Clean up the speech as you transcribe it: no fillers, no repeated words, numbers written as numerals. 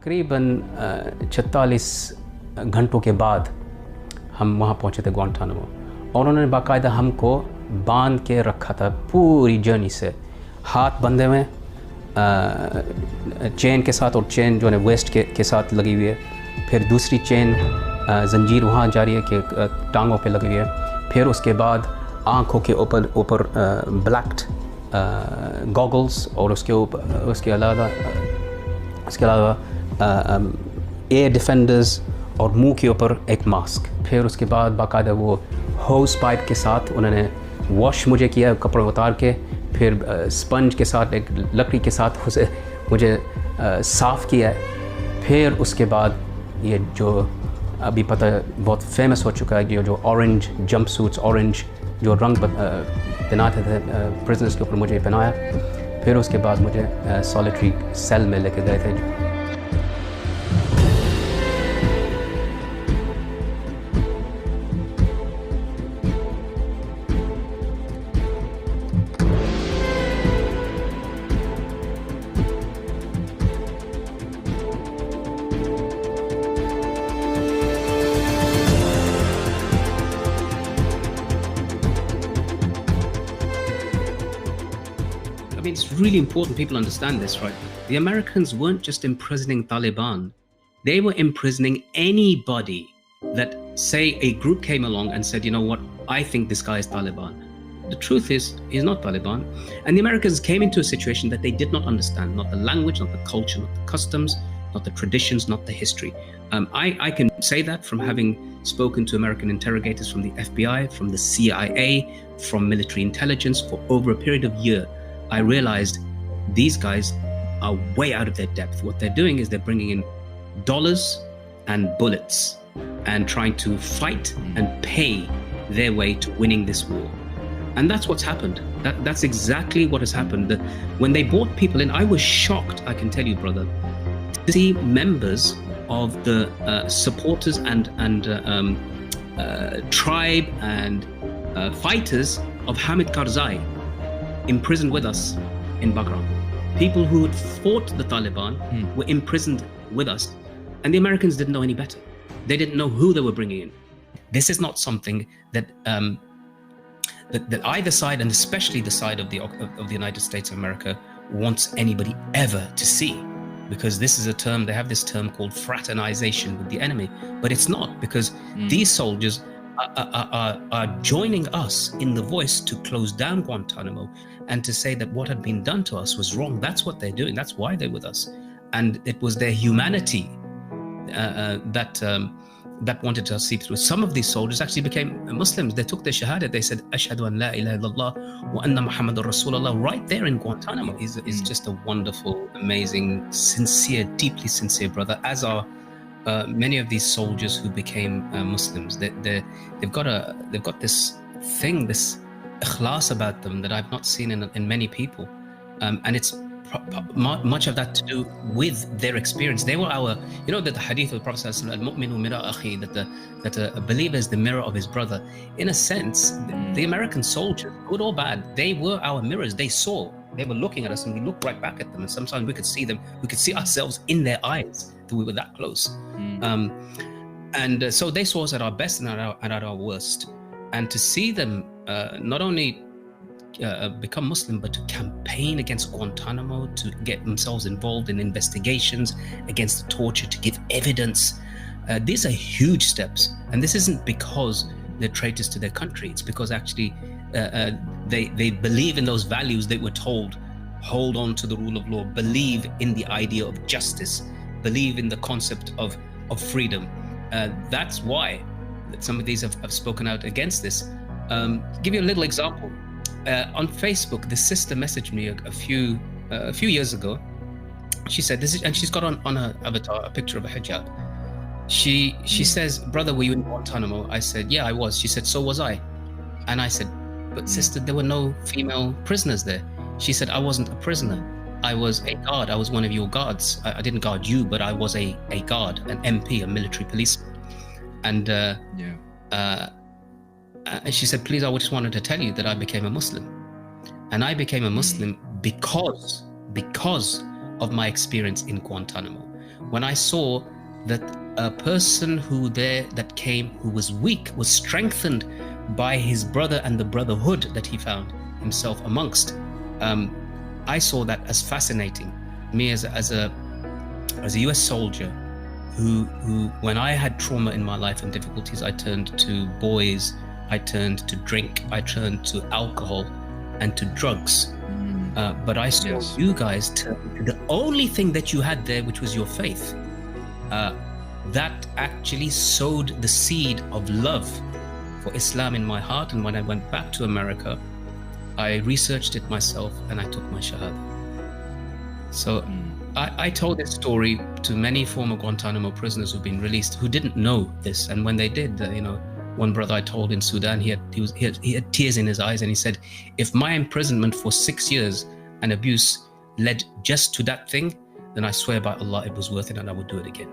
तकरीबन 46 घंटों के बाद हम वहाँ पहुँचे थे ग्वांटानामो, और उन्होंने बाकायदा हमको बांध के रखा था पूरी जर्नी से, हाथ बंधे हुए चेन के साथ, और चेन जो है वेस्ट के साथ लगी हुई है, फिर दूसरी चेन जंजीर वहाँ जा रही है कि टांगों पे लगी हुई है, फिर उसके बाद आँखों के ऊपर ब्लैक्ड गॉगल्स, और उसके अलावा एयर डिफेंडर्स, और मुंह के ऊपर एक मास्क। फिर उसके बाद बाकायदा वो होस पाइप के साथ उन्होंने वॉश मुझे किया, कपड़े उतार के, फिर स्पंज के साथ, एक लकड़ी के साथ उसे मुझे साफ़ किया है। फिर उसके बाद ये जो अभी पता बहुत फेमस हो चुका है, ये जो ऑरेंज जंप सूट्स, ऑरेंज जो रंग पहनाते थे प्रिजनर्स के ऊपर, मुझे पहनाया। फिर उसके बाद मुझे सॉलिटरी सेल में लेके गए थे। I mean, it's really important people understand this, right? The Americans weren't just imprisoning Taliban. They were imprisoning anybody that, say, a group came along and said, you know what, I think this guy is Taliban. The truth is, he's not Taliban. And the Americans came into a situation that they did not understand, not the language, not the culture, not the customs, not the traditions, not the history. I can say that from having spoken to American interrogators from the FBI, from the CIA, from military intelligence for over a period of a year. I realized these guys are way out of their depth. What they're doing is they're bringing in dollars and bullets and trying to fight and pay their way to winning this war. And that's what's happened. That's exactly what has happened. When they brought people in, I was shocked, I can tell you, brother, to see members of the supporters and tribe and fighters of Hamid Karzai imprisoned with us in Bagram. People who had fought the Taliban were imprisoned with us, and the Americans didn't know any better. They didn't know who they were bringing in. This is not something that that either side, and especially the side of the United States of America, wants anybody ever to see, because this is a term, they have this term called fraternization with the enemy, but it's not, because these soldiers are joining us in the voice to close down Guantanamo and to say that what had been done to us was wrong. That's what they're doing. That's why they're with us. And it was their humanity that wanted to see through. Some of these soldiers actually became Muslims. They took their shahada. They said, Ashhadu an la ilaha illallah wa anna Muhammadur Rasulullah, right there in Guantanamo. He's just a wonderful, amazing, sincere, deeply sincere brother, as are many of these soldiers who became Muslims. They've got this thing, this ikhlas about them that I've not seen in many people, and it's much of that to do with their experience. They were our, that the hadith of the Prophet al-mu'minu mira akhi, that a believer is the mirror of his brother. In a sense, the American soldiers, good or bad, they were our mirrors. They were looking at us, and we looked right back at them, and sometimes we could see them, we could see ourselves in their eyes. We were that close. And so they saw us at our best and at our worst. And to see them not only become Muslim, but to campaign against Guantanamo, to get themselves involved in investigations against the torture, to give evidence, these are huge steps. And this isn't because they're traitors to their country. It's because actually they believe in those values they were told. Hold on to the rule of law, believe in the idea of justice, believe in the concept of freedom. That's why some of these have spoken out against this. Give you a little example. On Facebook, the sister messaged me a few years ago. She said, "This is," and she's got on her avatar a picture of a hijab. She says, "Brother, were you in Guantanamo?" I said, "Yeah, I was." She said, "So was I." And I said, "But sister, there were no female prisoners there." She said, "I wasn't a prisoner. I was a guard. I was one of your guards. I didn't guard you, but I was a guard, an MP, a military policeman." And she said, "Please, I just wanted to tell you that I became a Muslim. And I became a Muslim because of my experience in Guantanamo. when I saw that a person who was weak was strengthened by his brother and the brotherhood that he found himself amongst. I saw that as fascinating. Me as a US soldier who when I had trauma in my life and difficulties, I turned to boys, I turned to drink, I turned to alcohol and to drugs. But I saw you guys turn to the only thing that you had there, which was your faith. That actually sowed the seed of love for Islam in my heart. And when I went back to America, I researched it myself and I took my Shahada. So I told this story to many former Guantanamo prisoners who've been released who didn't know this. And when they did, one brother I told in Sudan, he had tears in his eyes, and he said, if my imprisonment for 6 years and abuse led just to that thing, then I swear by Allah it was worth it and I would do it again.